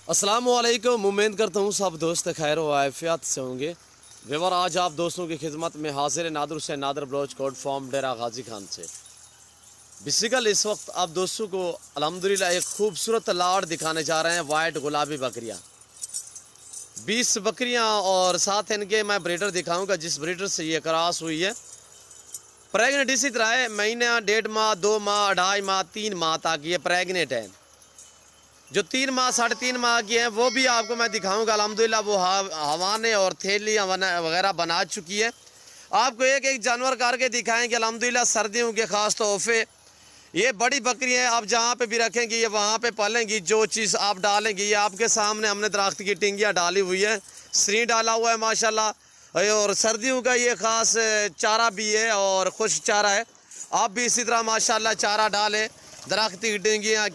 अस्सलामुअलैकुम। उम्मीद करता हूँ सब दोस्त खैर व आफियत से होंगे। व्यवहार आज आप दोस्तों की खिदमत में हाजिर नादर से नादर बलोच कोट फार्म डेरा गाजी खान से। बेसिकल इस वक्त आप दोस्तों को अल्हम्दुलिल्लाह एक खूबसूरत लाड़ दिखाने जा रहे हैं। वाइट गुलाबी बकरियाँ 20 बकरियाँ और साथ इनके मैं ब्रीडर दिखाऊंगा जिस ब्रीडर से ये क्रॉस हुई है। प्रेगनेंट इसी तरह है, महीना 1.5 माह 2 माह 2.5 माह 3 माह तक ये प्रेगनेंट है। जो 3 माह 3.5 माह की हैं वो भी आपको मैं दिखाऊंगा। अल्हम्दुलिल्लाह वो हवाने और थैली वगैरह बना चुकी है। आपको एक एक जानवर करके दिखाएंगे अल्हम्दुलिल्लाह। सर्दियों के ख़ास तोहफे ये बड़ी बकरी है, आप जहाँ पे भी रखेंगी ये वहाँ पे पालेंगी। जो चीज़ आप डालेंगी ये आपके सामने हमने दरख्त की टिंगियाँ डाली हुई है, सरी डाला हुआ है माशाल्लाह। और सर्दियों का ये ख़ास चारा भी है और खुश चारा है। आप भी इसी तरह माशाल्लाह चारा डालें। दरख्त की टिंगियाँ,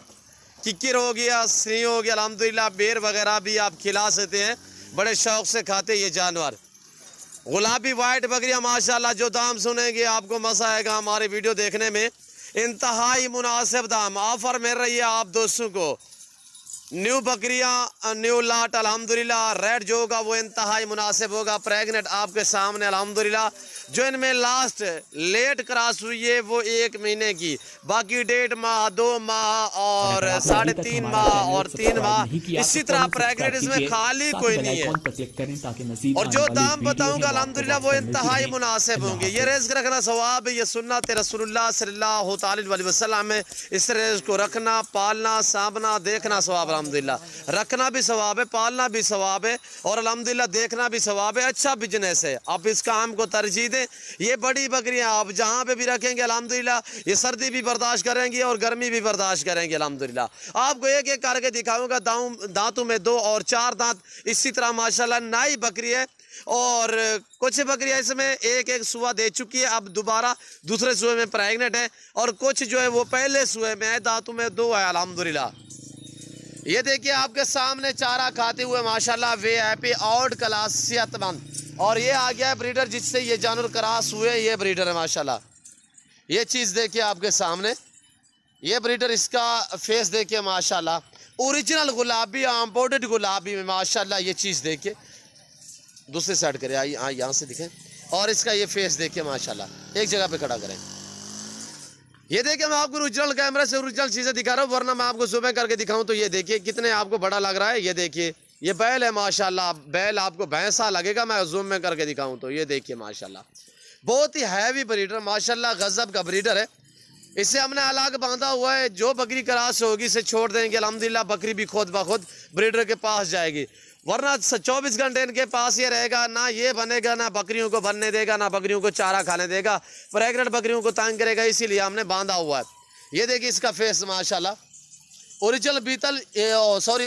किक्किर हो गया, सरी हो गया, अल्हम्दुलिल्लाह बेर वगैरह भी आप खिला सकते हैं। बड़े शौक़ से खाते ये जानवर। गुलाबी वाइट बकरियाँ माशाल्लाह, जो दाम सुनेंगे आपको मज़ा आएगा हमारी वीडियो देखने में। इंतहाई मुनासिब दाम ऑफर मिल रही है आप दोस्तों को। न्यू बकरियां न्यू लाट अल्हम्दुलिल्लाह। रेट जो होगा वो इंतहाई मुनासिब होगा। प्रेगनेंट आपके सामने अल्हम्दुलिल्लाह। जो इनमें लास्ट लेट क्रॉस हुई है वो 1 महीने की, बाकी 1.5 माह 2 माह और 3.5 माह और 3 माह इसी तरह प्रेगनेंट, इसमें खाली कोई नहीं है। और जो दाम बताऊंगा अल्हम्दुलिल्लाह वो इंतहाई मुनासिब होंगे। ये रिज़्क रखना सवाब है, ये सुन्नत रसूलुल्लाह सल्लल्लाहु अलैहि वसल्लम है। इस रिज़्क को रखना, पालना, सांभना, देखना सवाब अल्हम्दुलिल्लाह। रखना भी सवाब है, पालना भी सवाब है और अल्हम्दुलिल्लाह देखना भी सवाब है। अच्छा बिजनेस है, आप इस काम को तरजीह दें। ये बड़ी बकरियां आप जहां पे भी रखेंगे अल्हम्दुलिल्लाह ये सर्दी भी बर्दाश्त करेंगी और गर्मी भी बर्दाश्त करेंगे अल्हम्दुलिल्लाह। आपको एक एक करके दिखाऊंगा। दांतों में 2 और 4 दांत इसी तरह माशाल्लाह नई बकरी है। और कुछ बकरियां इसमें एक सुआ दे चुकी है, अब दोबारा दूसरे सुए में प्रेगनेंट है। और कुछ जो है वो पहले सुए में है, दांतों में 2 है अल्हम्दुलिल्लाह। ये देखिए आपके सामने चारा खाते हुए माशाल्लाह वीआईपी आउट क्लास सेहतमंद। और ये आ गया है ब्रीडर जिससे ये जानवर क्रॉस हुए, ये ब्रीडर है माशाल्लाह। ये चीज़ देखिए आपके सामने, ये ब्रीडर, इसका फेस देखिए माशाल्लाह। ओरिजिनल गुलाबी इम्पोर्टेड गुलाबी में माशाल्लाह। ये चीज़ देखिए, दूसरी साइड करें, आइए हाँ यहाँ से दिखें। और इसका ये फेस देखिए माशाल्लाह, एक जगह पे खड़ा करें। ये देखिए मैं आपको ओरिजिनल कैमरे से ओरिजिनल चीज़ें दिखा रहा हूँ, वरना मैं आपको ज़ूम करके दिखाऊं तो ये देखिए कितने आपको बड़ा लग रहा है। ये देखिए ये बैल है माशाल्लाह, बैल आपको भैंसा लगेगा, मैं जूम में करके दिखाऊं तो ये देखिए माशाल्लाह। बहुत ही हैवी ब्रीडर माशाल्लाह, गजब का ब्रीडर है। इसे हमने अलग बांधा हुआ है, जो बकरी क्रॉस होगी इसे छोड़ देंगे अल्हम्दुलिल्लाह। बकरी भी खुद ब खुद ब्रीडर के पास जाएगी, वरना 24 घंटे इनके पास ये रहेगा। ना ये बनेगा, ना बकरियों को बनने देगा, ना बकरियों को चारा खाने देगा। प्रेग्नेंट बकरियों को तंग करेगा, इसीलिए हमने बांधा हुआ है। ये देखिए इसका फेस माशाल्लाह, ओरिजिनल बीतल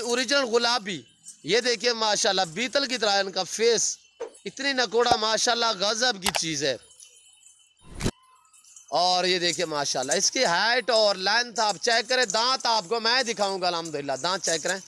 ओरिजिनल गुलाबी। ये देखिए माशाल्लाह बीतल की तरह इनका फेस, इतनी नकोड़ा माशाल्लाह, गजब की चीज़ है। और ये देखिए माशाल्लाह इसकी हाइट और लेंथ आप चेक करें। दांत आपको मैं दिखाऊंगा अल्हम्दुलिल्लाह, दांत चेक करें।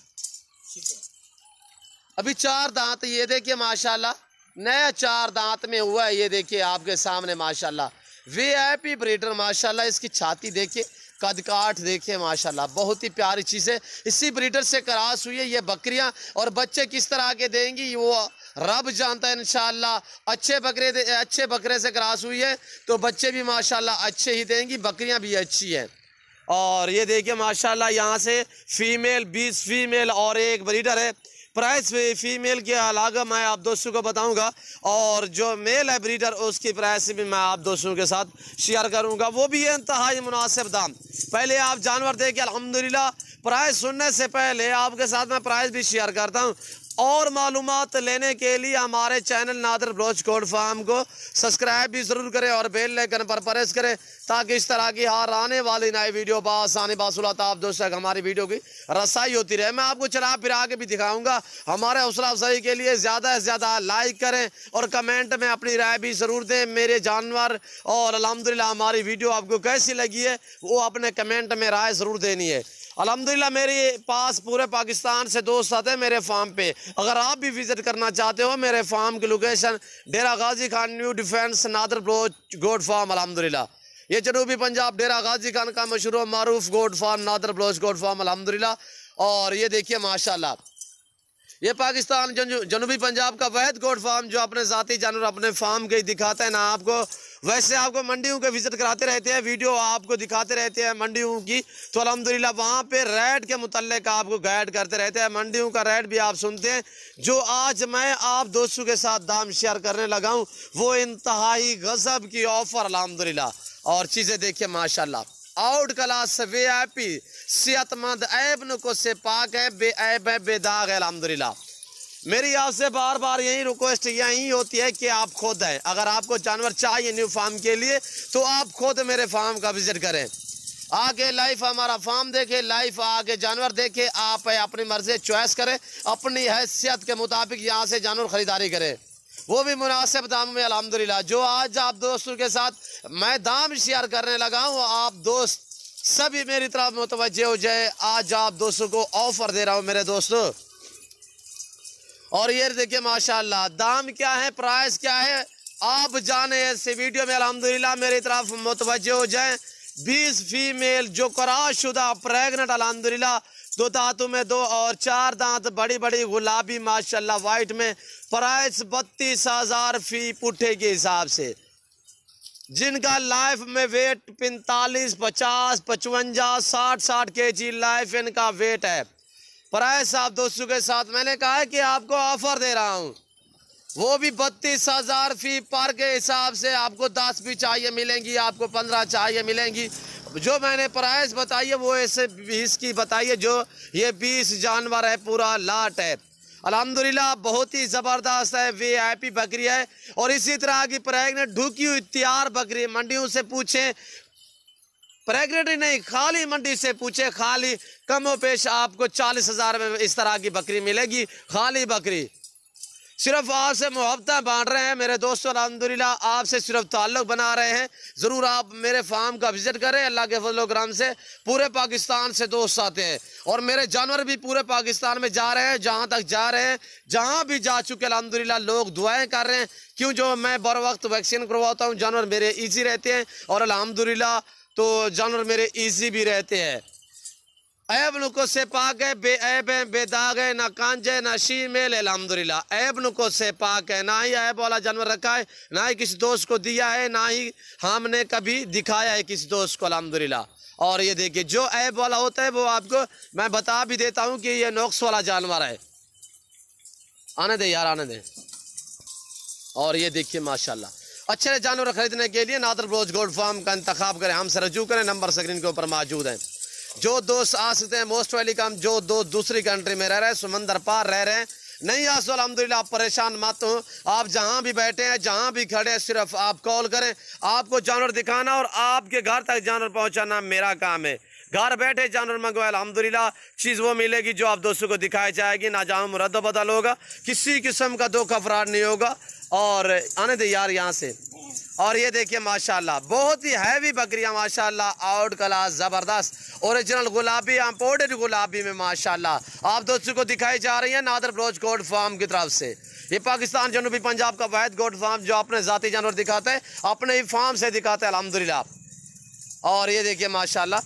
अभी 4 दांत, ये देखिए माशाल्लाह नया 4 दांत में हुआ है। ये देखिए आपके सामने माशाल्लाह वीआईपी ब्रीडर माशाल्लाह। इसकी छाती देखिए, कद काठ देखिए माशाल्लाह, बहुत ही प्यारी चीज़ है। इसी ब्रीडर से क्रॉस हुई है ये बकरियां। और बच्चे किस तरह के देंगी वो रब जानता है इंशाल्लाह। अच्छे बकरे से क्रॉस हुई है तो बच्चे भी माशाल्लाह अच्छे ही देंगी, बकरियां भी अच्छी हैं। और ये देखिए माशाल्लाह यहाँ से फीमेल 20 फीमेल और एक ब्रीडर है। प्राइस फीमेल के अलग मैं आप दोस्तों को बताऊंगा, और जो मेल है ब्रीडर उसकी प्राइस भी मैं आप दोस्तों के साथ शेयर करूंगा, वो भी है इंतहाई मुनासिब दाम। पहले आप जानवर देखिए अल्हम्दुलिल्लाह। प्राइस सुनने से पहले आपके साथ मैं प्राइस भी शेयर करता हूँ। और मालूमात लेने के लिए हमारे channel Nadir Baloch goat farm को सब्सक्राइब भी ज़रूर करें और बेल आइकन पर प्रेस करें, ताकि इस तरह की हर आने वाली नई वीडियो बासानी बासुलत आप दोस्तों तक हमारी वीडियो की रसाई होती रहे। मैं आपको चला फिरा के भी दिखाऊंगा। हमारे हौसला अफजाई के लिए ज़्यादा से ज़्यादा लाइक करें और कमेंट में अपनी राय भी ज़रूर दें मेरे जानवर। और अल्हम्दुलिल्लाह हमारी वीडियो आपको कैसी लगी है वो अपने कमेंट में राय ज़रूर देनी है। अल्हम्दुलिल्लाह मेरे पास पूरे पाकिस्तान से दोस्त आते हैं मेरे फार्म पे। अगर आप भी विजिट करना चाहते हो, मेरे फार्म की location Dera Ghazi Khan New Defence Nadir Baloch goat farm अल्हम्दुलिल्लाह। ये जनूबी पंजाब डेरा गाजी खान का मशहूर मारूफ goat farm Nadir Baloch goat farm अल्हम्दुलिल्लाह। और ये देखिए माशाल्लाह ये पाकिस्तान जनूबी पंजाब का वैद गोट फार्म जो अपने ज़ाती जानवर अपने फार्म के दिखाते हैं ना आपको। वैसे आपको मंडियों के विजिट कराते रहते हैं, वीडियो आपको दिखाते रहते हैं मंडियों की, तो अल्हम्दुलिल्लाह वहाँ पे रेट के मुतल्लिक आपको गाइड करते रहते हैं। मंडियों का रेट भी आप सुनते हैं। जो आज मैं आप दोस्तों के साथ दाम शेयर करने लगा हूँ वो इंतहाई गजब की ऑफर अल्हम्दुलिल्लाह। और चीज़ें देखिए माशाल्लाह, आउट क्लास से VIP सेहतमंद ऐब नुको से पाक है, बेऐब है, बेदाग है अल्हम्दुलिल्लाह। मेरी आपसे बार बार यही रिक्वेस्ट यही होती है कि आप खुद हैं, अगर आपको जानवर चाहिए न्यू फार्म के लिए तो आप खुद मेरे फार्म का विजिट करें, आके लाइफ हमारा फार्म देखें, लाइफ आके जानवर देखें, आप अपनी मर्जी चॉइस करें, अपनी हैसियत के मुताबिक यहाँ से जानवर खरीदारी करें, वो भी मुनासिब दामों में अल्हम्दुलिल्लाह। जो आज आप दोस्तों के साथ मैं दाम शेयर करने लगा हूँ, आप दोस्त सभी मेरी तरफ मुतवज्जे हो जाए। आज आप दोस्तों को ऑफर दे रहा हूँ मेरे दोस्तों। और ये देखिए माशाल्लाह दाम क्या है, प्राइस क्या है, आप जाने ऐसे वीडियो में अल्हम्दुलिल्लाह मेरी तरफ मुतवज्जे हो जाए। 20 फीमेल जो क्रॉसशुदा प्रेग्नेंट अल्हम्दुलिल्लाह, 2 दांतों में 2 और 4 दांत बड़ी बड़ी गुलाबी माशाल्लाह वाइट में, प्राइस 32,000 फी पुट्ठे के हिसाब से, जिनका लाइफ में वेट 45, 50, 55, 60 kg लाइफ इनका वेट है। प्राइस आप दोस्तों के साथ मैंने कहा है कि आपको ऑफर दे रहा हूँ, वो भी 32,000 फी पर के हिसाब से। आपको 10 भी चाहिए मिलेंगी, आपको 15 चाहिए मिलेंगी। जो मैंने प्राइस बताई है वो ऐसे 20 की बताई है, जो ये 20 जानवर है, पूरा लाट है अल्हम्दुलिल्लाह। बहुत ही ज़बरदस्त है, VIP बकरी है। और इसी तरह की प्रेग्नेंट ढुकी हुई तैयार बकरी, मंडियों से पूछें, प्रेग्नेंट ही नहीं खाली मंडी से पूछे, खाली कमो पेश आपको 40,000 में इस तरह की बकरी मिलेगी, खाली बकरी। सिर्फ आपसे मोहब्बत बांट रहे हैं मेरे दोस्तों अल्हम्दुलिल्लाह, आपसे सिर्फ ताल्लुक़ बना रहे हैं। ज़रूर आप मेरे फार्म का विजिट करें, अल्लाह के फजल करम से पूरे पाकिस्तान से दोस्त आते हैं और मेरे जानवर भी पूरे पाकिस्तान में जा रहे हैं, जहाँ तक जा रहे हैं, जहाँ भी जा चुके अल्हम्दुलिल्लाह लोग दुआएं कर रहे हैं। क्यों, जो मैं बर वक्त वैक्सीन करवाता हूँ, जानवर मेरे ईजी रहते हैं और अल्हम्दुलिल्लाह तो जानवर मेरे ईजी भी रहते हैं। ऐब नुको से पाक है, बेऐब है, बेदाग है, ना कांजे ना शीमेल अल्हम्दुलिल्लाह। ऐब नुको से पाक है, ना ही ऐब वाला जानवर रखा है, ना ही किसी दोस्त को दिया है, ना ही हमने कभी दिखाया है किसी दोस्त को अल्हम्दुलिल्लाह। और ये देखिए जो ऐब वाला होता है वो आपको मैं बता भी देता हूँ कि ये नोक्स वाला जानवर है। आने दे यार, आने दे। और ये देखिए माशाल्लाह अच्छे जानवर खरीदने के लिए नादर ब्लोच गोल्ड फार्म का इंतखाब करें, हमसे रजू करें, नंबर स्क्रीन के ऊपर मौजूद है। जो दोस्त आ सकते हैं मोस्ट वेलकम, जो दोस्त दूसरी कंट्री में रह रहे हैं, समंदर पार रह रहे हैं, नहीं आ सो अल्हम्दुलिल्लाह आप परेशान मत हो। आप जहां भी बैठे हैं, जहां भी खड़े हैं, सिर्फ आप कॉल करें, आपको जानवर दिखाना और आपके घर तक जानवर पहुंचाना मेरा काम है। घर बैठे जानवर मंगवाए अल्हम्दुलिल्लाह, चीज़ वो मिलेगी जो आप दोस्तों को दिखाई जाएगी, ना जहाँ मुरद्द बदल होगा, किसी किस्म का धोखा फ्रॉड नहीं होगा। और आने दे यार यहाँ से। और ये देखिए माशाल्लाह बहुत ही हैवी बकरियां माशाल्लाह, आउट क्लास ज़बरदस्त ओरिजिनल गुलाबी इंपोर्टेड गुलाबी में माशाल्लाह आप दोस्तों को दिखाई जा रही है नादर ब्लोच गोट फार्म की तरफ से। ये पाकिस्तान जनूबी पंजाब का वाहिद गोट फार्म जो अपने ज़ाती जानवर दिखाता है, अपने ही फार्म से दिखाता है अल्हम्दुलिल्लाह। और ये देखिए माशाल्लाह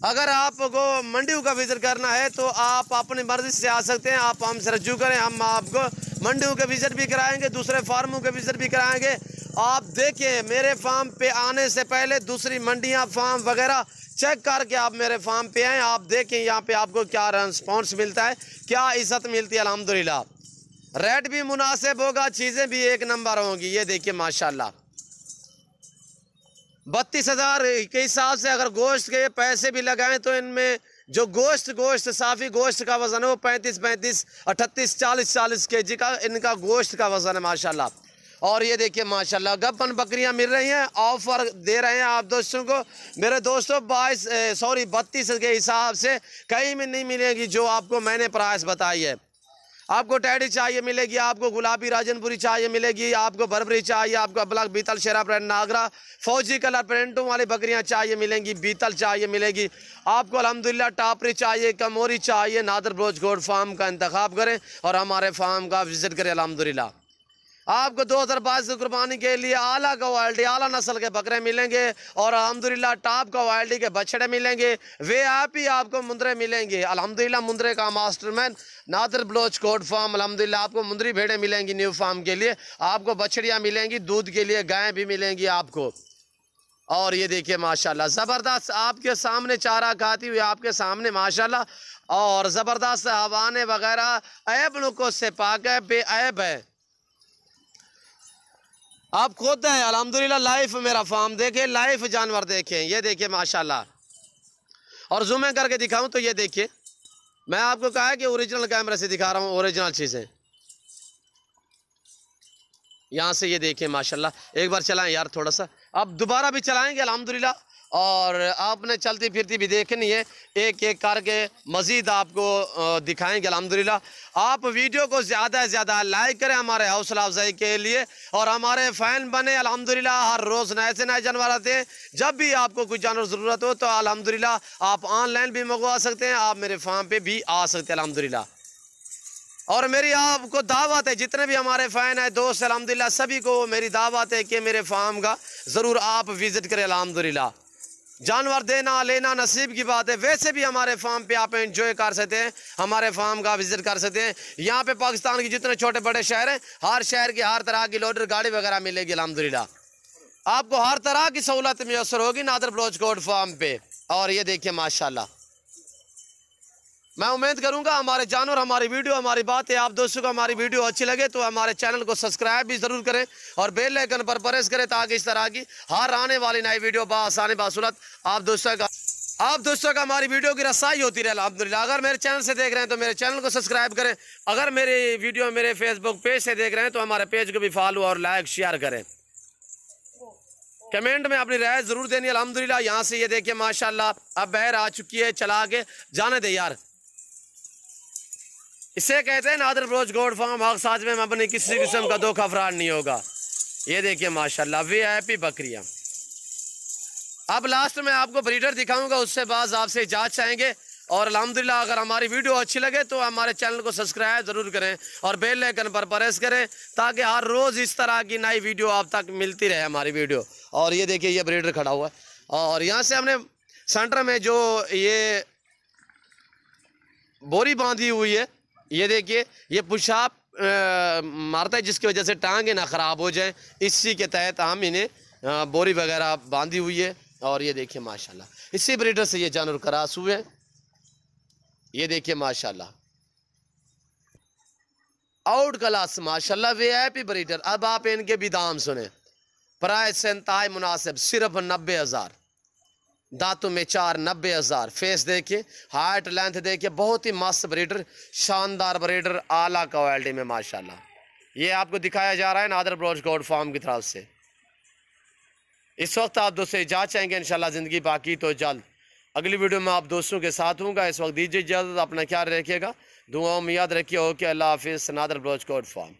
अगर आपको मंडियों का विजिट करना है तो आप अपनी मर्जी से आ सकते हैं, आप हमसे रजू करें, हम आपको मंडियों के विजिट भी कराएंगे, दूसरे फार्मों के विजिट भी कराएंगे। आप देखिए मेरे फार्म पे आने से पहले दूसरी मंडियां फार्म वगैरह चेक करके आप मेरे फार्म पे आएँ, आप देखें यहाँ पे आपको क्या रिस्पॉन्स मिलता है, क्या इज़्ज़त मिलती है अल्हम्दुलिल्लाह। रेट भी मुनासिब होगा, चीज़ें भी एक नंबर होंगी। ये देखिए माशाल्लाह 32,000 के हिसाब से अगर गोश्त के पैसे भी लगाएं तो इनमें जो गोश्त साफ़ी गोश्त का वज़न है वो 35, 38, 40 kg का इनका गोश्त का वज़न है माशाल्लाह। और ये देखिए माशाल्लाह गप्पन बकरियां मिल रही हैं, ऑफ़र दे रहे हैं आप दोस्तों को। मेरे दोस्तों 32 के हिसाब से कहीं में नहीं मिलेगी जो आपको मैंने प्राइस बताई है। आपको टैडी चाहिए मिलेगी, आपको गुलाबी राजनपुरी चाहिए मिलेगी, आपको बर्बरी चाहिए, आपको ब्लैक बीतल शेरा प्रिंट नागरा फौजी कलर प्रिंटों वाली बकरियां चाहिए मिलेंगी, बीतल चाहिए मिलेगी, आपको अल्हम्दुलिल्लाह टापरी चाहिए, कमोरी चाहिए, नादर ब्लोच गोट फार्म का इंतखाब करें और हमारे फार्म का विजिट करें अल्हम्दुलिल्लाह। आपको 2022 की कुर्बानी के लिए आला क्वालिटी आला नस्ल के बकरे मिलेंगे और अल्हम्दुलिल्लाह टॉप क्वालिटी के बछड़े मिलेंगे। वे आप ही आपको मुंदरे मिलेंगे। अल्हम्दुलिल्लाह मुंदरे का Masterman Nadar Baloch goat farm. अल्हम्दुलिल्लाह आपको मुंदरी भेड़ें मिलेंगी न्यू फार्म के लिए, आपको बछड़ियाँ मिलेंगी, दूध के लिए गायें भी मिलेंगी आपको। और ये देखिए माशाल्लाह ज़बरदस्त आपके सामने चारा खाती हुई आपके सामने माशाल्लाह, और ज़बरदस्त हवाने वगैरह ऐब नुको से पाक है, बेऐब है। आप खुद हैं अल्हम्दुलिल्लाह लाइफ मेरा फार्म देखें, लाइफ जानवर देखें। ये देखिए माशाल्लाह, और जूम करके दिखाऊं तो ये देखिए, मैं आपको कहा है कि ओरिजिनल कैमरे से दिखा रहा हूँ ओरिजिनल चीज़ें। यहाँ से ये देखिए माशाल्लाह, एक बार चलाएं यार थोड़ा सा, अब दोबारा भी चलाएंगे अल्हम्दुलिल्लाह। और आपने चलती फिरती भी देखनी है, एक एक करके मज़ीद आपको दिखाएंगे अल्हम्दुलिल्लाह। आप वीडियो को ज़्यादा से ज़्यादा लाइक करें हमारे हौसला अफजाई के लिए, और हमारे फ़ैन बने अल्हम्दुलिल्लाह। हर रोज़ नए से नए जानवर आते हैं, जब भी आपको कुछ जानवर ज़रूरत हो तो अल्हम्दुलिल्लाह आप ऑनलाइन भी मंगवा सकते हैं, आप मेरे फार्म पे भी आ सकते हैं अल्हम्दुलिल्लाह। और मेरी आपको दावत है, जितने भी हमारे फ़ैन हैं दोस्त अल्हम्दुलिल्लाह सभी को मेरी दावत है कि मेरे फार्म का ज़रूर आप विज़िट करें अल्हम्दुलिल्लाह। जानवर देना लेना नसीब की बात है, वैसे भी हमारे फार्म पे आप एंजॉय कर सकते हैं, हमारे फार्म का विज़िट कर सकते हैं। यहाँ पे पाकिस्तान के जितने छोटे बड़े शहर हैं, हर शहर की हर तरह की लोडर गाड़ी वगैरह मिलेगी अल्हम्दुलिल्लाह। आपको हर तरह की सहूलत मैसर होगी नादर बलोच कोट फार्म पे। और ये देखिए माशाल्लाह, मैं उम्मीद करूंगा हमारे जानवर, हमारी वीडियो, हमारी बातें आप दोस्तों को हमारी वीडियो अच्छी लगे तो हमारे चैनल को सब्सक्राइब भी ज़रूर करें और बेल आइकन पर प्रेस करें, ताकि इस तरह की हर आने वाली नई वीडियो बासानी बासुलत आप दोस्तों का हमारी वीडियो की रसाई होती रहे अल्हम्दुलिल्लाह। अगर मेरे चैनल से देख रहे हैं तो मेरे चैनल को सब्सक्राइब करें, अगर मेरी वीडियो मेरे फेसबुक पेज से देख रहे हैं तो हमारे पेज को भी फॉलो और लाइक शेयर करें। कमेंट में अपनी राय ज़रूर देनी अल्हम्दुलिल्लाह। यहाँ से ये देखिए माशाल्लाह, अब बहर आ चुकी है, चला के जाने दे यार। इसे कहते हैं नादर बलोच कोट फार्म, हक साज में अपनी किसी किस्म का धोखा फराड नहीं होगा। ये देखिए माशाल्लाह VIP बकरियां। अब लास्ट में आपको ब्रीडर दिखाऊंगा, उससे बाद आपसे इजाज़त चाहेंगे। और अल्हम्दुलिल्लाह अगर हमारी वीडियो अच्छी लगे तो हमारे चैनल को सब्सक्राइब ज़रूर करें और बेल आइकन पर प्रेस करें, ताकि हर रोज़ इस तरह की नई वीडियो आप तक मिलती रहे हमारी वीडियो। और ये देखिए ये ब्रीडर खड़ा हुआ है, और यहाँ से हमने सेंटर में जो ये बोरी बांधी हुई है, ये देखिए ये पेशाब मारता है, जिसकी वजह से टांगे ना ख़राब हो जाए, इसी के तहत हम इन्हें बोरी वगैरह बांधी हुई है। और ये देखिए माशाल्लाह, इसी ब्रीडर से ये जानवर क्रॉस हुए हैं। ये देखिए माशाल्लाह आउट क्लास माशाल्लाह VIP ब्रीडर। अब आप इनके भी दाम सुने, प्राइस से इंतहाई मुनासिब, सिर्फ 90,000। दांतों में 4, 90,000। फेस देखिए, हाइट लेंथ देखिए, बहुत ही मस्त ब्रीडर, शानदार ब्रीडर, आला क्वालिटी में माशाल्लाह। ये आपको दिखाया जा रहा है नादर बलोच कोट फार्म की तरफ से। इस वक्त आप दोस्तों इजाज़त चाहेंगे, इंशाल्लाह ज़िंदगी बाकी तो जल्द अगली वीडियो में आप दोस्तों के साथ हूँगा। इस वक्त दीजिए इजाज़त, अपना ख्याल रखिएगा, दुआओं में याद रखिए। ओके, अल्लाह हाफिज़। Nadir Baloch goat farm.